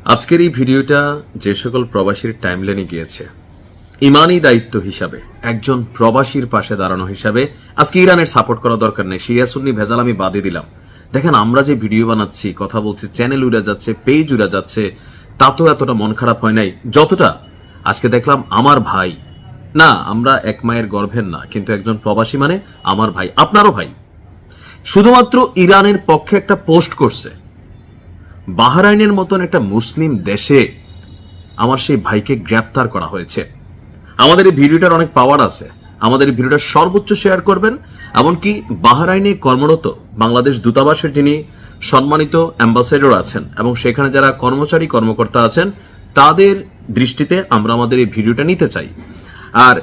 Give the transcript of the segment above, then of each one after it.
আজকের এই ভিডিওটা যে সকল প্রবাসীর টাইমলাইনে গিয়েছে, ইমানি দায়িত্ব হিসাবে একজন প্রবাসীর পাশে দাঁড়ানো হিসাবে আজকে ইরানের সাপোর্ট করা দরকার নেই, শিয়া সুন্নি ভেজাল আমি বাদে দিলাম। দেখেন, আমরা যে ভিডিও বানাচ্ছি, কথা বলছি, চ্যানেল উড়ে যাচ্ছে, পেজ উড়ে যাচ্ছে, তা তো এতটা মন খারাপ হয় নাই যতটা আজকে দেখলাম আমার ভাই, না আমরা এক মায়ের গর্ভের না, কিন্তু একজন প্রবাসী মানে আমার ভাই, আপনারও ভাই, শুধুমাত্র ইরানের পক্ষে একটা পোস্ট করছে। বাহরাইনের মতন একটা মুসলিম দেশে আমার সেই ভাইকে গ্রেপ্তার করা হয়েছে। আমাদের এই ভিডিওটার অনেক পাওয়ার আছে, আমাদের এই ভিডিওটা সর্বোচ্চ শেয়ার করবেন। এমনকি বাহরাইনে কর্মরত বাংলাদেশ দূতাবাসের যিনি সম্মানিত অ্যাম্বাসেডর আছেন এবং সেখানে যারা কর্মচারী কর্মকর্তা আছেন, তাদের দৃষ্টিতে আমরা আমাদের এই ভিডিওটা নিতে চাই। আর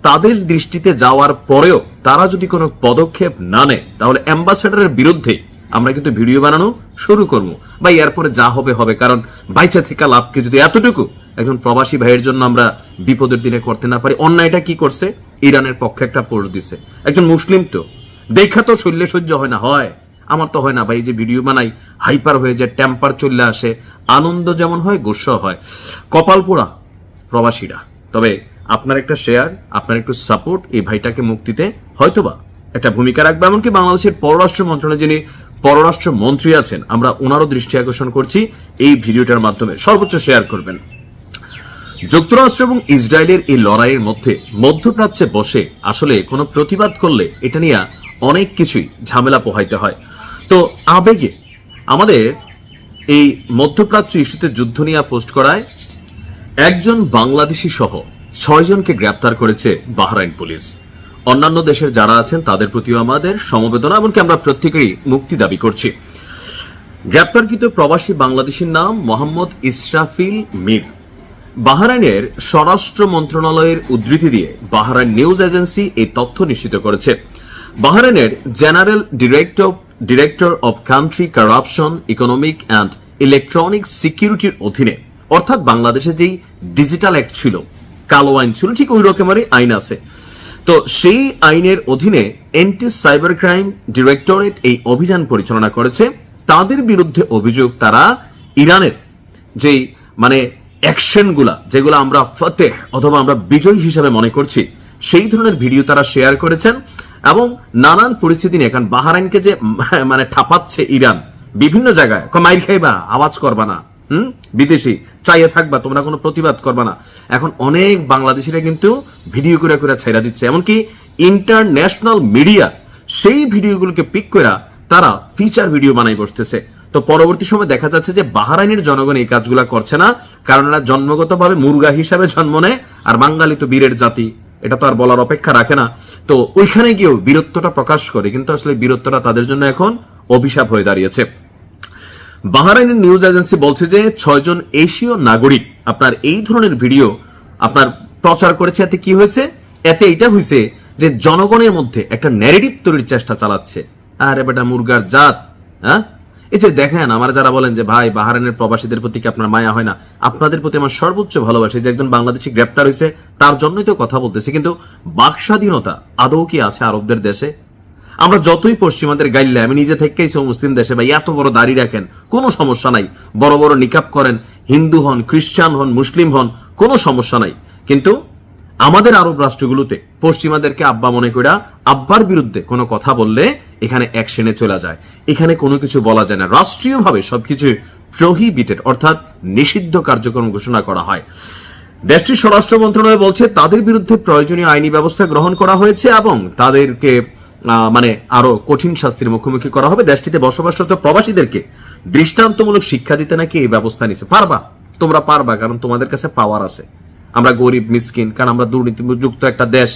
তাদের দৃষ্টিতে যাওয়ার পরেও তারা যদি কোনো পদক্ষেপ না নেয়, তাহলে অ্যাম্বাসেডরের বিরুদ্ধে আমরা কিন্তু ভিডিও বানানো শুরু করবো। বা এরপরে যা হবে হবে, কারণ বাইচা থেকে লাভকে যদি এতটুকু একজন প্রবাসী ভাইয়ের জন্য আমরা বিপদের দিনে করতে না পারি। অন্যায়টা কি করছে? ইরানের পক্ষে একটা পোস্ট দিছে একজন মুসলিম, তো দেখা তো শৈল্যে সহ্য হয় না, হয় আমার তো হয় না ভাই, যে ভিডিও বানাই হাইপার হয়ে যায়, টেম্পার চলে আসে, আনন্দ যেমন হয় গোস্বা হয়, কপাল পোড়া প্রবাসীরা। তবে আপনার একটা শেয়ার, আপনার একটু সাপোর্ট এই ভাইটাকে মুক্তিতে হয়তোবা একটা ভূমিকা রাখবে। এমনকি বাংলাদেশের পররাষ্ট্র মন্ত্রণালয়ে যিনি পররাষ্ট্র মন্ত্রী আছেন, আমরা ওনারও দৃষ্টি আকর্ষণ করছি এই ভিডিওটার মাধ্যমে, সর্বোচ্চ শেয়ার করবেন। যুক্তরাষ্ট্র এবং ইসরায়েলের এই লড়াইয়ের মধ্যে মধ্যপ্রাচ্যে বসে আসলে কোনো প্রতিবাদ করলে এটা নিয়ে অনেক কিছুই ঝামেলা পোহাইতে হয়। তো আবেগে আমাদের এই মধ্যপ্রাচ্য ইস্যুতে যুদ্ধ নিয়ে পোস্ট করায় একজন বাংলাদেশি সহ 6 জনকে গ্রেপ্তার করেছে বাহরাইন পুলিশ। অন্যান্য দেশের যারা আছেন তাদের প্রতিও আমাদের সমবেদনা, এমনকি আমরা প্রত্যেকেরই মুক্তি দাবি করছি। গ্রেপ্তারকৃত প্রবাসী বাংলাদেশীর নাম মোহাম্মদ ইসরাফিল মির। বাহরাইনের স্বরাষ্ট্র মন্ত্রণালয়ের উদ্ধৃতি দিয়ে বাহরাইন নিউজ এজেন্সি এই তথ্য নিশ্চিত করেছে। বাহরাইনের general director of country corruption, economic and electronic সিকিউরিটির অধীনে, অর্থাৎ বাংলাদেশে যেই ডিজিটাল অ্যাক্ট ছিল, কালো আইন ছিল, ঠিক ওই রকমেরই আইন আছে। তো সেই আইনের অধীনে অ্যান্টি সাইবার ক্রাইম ডিরেক্টরেট এই অভিযান পরিচালনা করেছে। তাদের বিরুদ্ধে অভিযোগ, তারা ইরানের যেই অ্যাকশনগুলা, যেগুলো আমরা ফতেহ অথবা আমরা বিজয় হিসাবে মনে করছি, সেই ধরনের ভিডিও তারা শেয়ার করেছেন। এবং নানান পরিস্থিতি নিয়ে, কারণ বাহরাইনকে যে ঠাপাচ্ছে ইরান বিভিন্ন জায়গায়, মাইর খাইবা, আওয়াজ করবা না, বিদেশি চাইয়ে থাকবা, তোমরা কোনো প্রতিবাদ করবা না। এখন অনেক বাংলাদেশিরা কিন্তু ভিডিও করে করে ছাইরা দিচ্ছে, এমনকি ইন্টারন্যাশনাল মিডিয়া সেই ভিডিওগুলোকে পিক করে তারা ফিচার ভিডিও বানাই বসতেছে। তো পরবর্তী সময় দেখা যাচ্ছে যে বাহরাইনের জনগণ এই কাজগুলা করছে না, কারণ এরা জন্মগতভাবে মুরগা হিসাবে জন্ম নেয়, আর বাঙালি তো বীরের জাতি, এটা তো আর বলার অপেক্ষা রাখে না। তো ওইখানে গিয়েও বীরত্বটা প্রকাশ করে, কিন্তু আসলে বীরত্বটা তাদের জন্য এখন অভিশাপ হয়ে দাঁড়িয়েছে। বাহরাইনের নিউজ এজেন্সি বলছে যে 6 জন এশীয় নাগরিক আপনার এই ধরনের ভিডিও আপনার প্রচার করেছে। এতে কি হয়েছে? এতে এটা হয়েছে যে জনগণের মধ্যে একটা ন্যারেটিভ তৈরির চেষ্টা চালাচ্ছে, আরে বেটা মুরগার জাত। হ্যাঁ, এই যে দেখেন, আমার যারা বলেন যে ভাই বাহরাইনের প্রবাসীদের প্রতি কি আপনার মায়া হয় না, আপনাদের প্রতি আমার সর্বোচ্চ ভালোবাসা। যে একজন বাংলাদেশি গ্রেপ্তার হয়েছে তার জন্যই তো কথা বলতেছি, কিন্তু বাক স্বাধীনতা আদৌ কি আছে আরবদের দেশে? আমরা যতই পশ্চিমাদের গাইলে, আমি নিজে থেকেই মুসলিম দেশে ভাই এত বড় দাড়ি রাখেন, কোনো সমস্যা নাই, বড় বড় নিকাব করেন, হিন্দু হন, খ্রিস্টান হন, মুসলিম হন, কোনো সমস্যা নাই, কিন্তু আমাদের আরব রাষ্ট্রগুলোতে পশ্চিমাদেরকে আব্বা মনে করে আব্বার বিরুদ্ধে কোনো কথা বললে এখানে অ্যাকশনে চলে যায়, এখানে কোনো কিছু বলা যায় না, রাষ্ট্রীয়ভাবে সবকিছু প্রহিবিটেড অর্থাৎ নিষিদ্ধ কার্যক্রম ঘোষণা করা হয়। দেশটির স্বরাষ্ট্র মন্ত্রণালয় বলছে তাদের বিরুদ্ধে প্রয়োজনীয় আইনি ব্যবস্থা গ্রহণ করা হয়েছে এবং তাদেরকে আরো কঠিন শাস্তির মুখোমুখি করা হবে। দেশটিতে বসবাসরত প্রবাসীদেরকে দৃষ্টান্তমূলক শিক্ষা দিতে নাকি এই ব্যবস্থা নিছে। পারবা, তোমরা পারবা, কারণ তোমাদের কাছে পাওয়ার আছে। আমরা গরিব মিসকিন, কারণ আমরা দুর্নীতিযুক্ত একটা দেশ,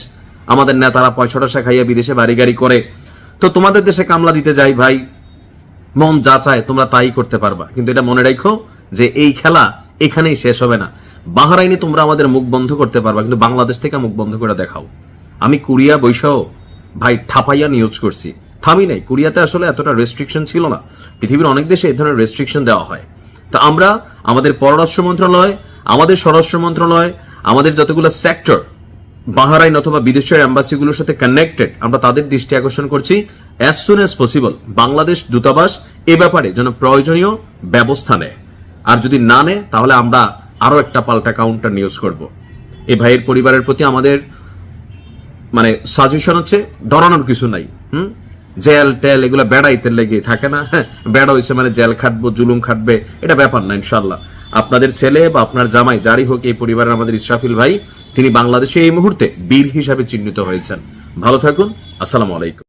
আমাদের নেতারা পয়সা টয়সা খাইয়া বিদেশে বাড়ি গাড়ি করে, তো তোমাদের দেশে কামলা দিতে যাই ভাই, মন যা চায় তোমরা তাই করতে পারবা। কিন্তু এটা মনে রাখো যে এই খেলা এখানেই শেষ হবে না। বাহরাইনে তোমরা আমাদের মুখ বন্ধ করতে পারবা, কিন্তু বাংলাদেশ থেকে মুখ বন্ধ করে দেখাও। আমি কুরিয়া বৈশাও ভাই ঠাপাইয়া নিউজ করছি, থামি নাই। কুরিয়াতে আসলে এতটা রেস্ট্রিকশন ছিল না, পৃথিবীর অনেক দেশে এই ধরনের রেস্ট্রিকশন দেওয়া হয়। তো আমরা আমাদের পররাষ্ট্র মন্ত্রণালয়, আমাদের স্বরাষ্ট্র মন্ত্রণালয়, আমাদের যতগুলো সেক্টর বাহরাইন অথবা বিদেশের এম্বাসিগুলোর সাথে কানেক্টেড, আমরা তাদের দৃষ্টি আকর্ষণ করছি as soon as possible Bangladesh দূতাবাস এ ব্যাপারে যেন প্রয়োজনীয় ব্যবস্থা নেয়। আর যদি না নেয় তাহলে আমরা আরো একটা পাল্টা কাউন্টার নিউজ করব। এই ভাইয়ের পরিবারের প্রতি আমাদের মানে সাজেশন হচ্ছে, ডরানোর কিছু নাই। জেল টেল এগুলো বেড়াইতে লেগে থাকে না, হ্যাঁ বেড়া হয়েছে মানে জেল খাটবো, জুলুম খাটবে, এটা ব্যাপার না। ইনশাল্লাহ আপনাদের ছেলে বা আপনার জামাই যারই হোক, এই পরিবারের আমাদের ইসরাফিল ভাই, তিনি বাংলাদেশে এই মুহূর্তে বীর হিসাবে চিহ্নিত হয়েছেন। ভালো থাকুন, আসসালামু আলাইকুম।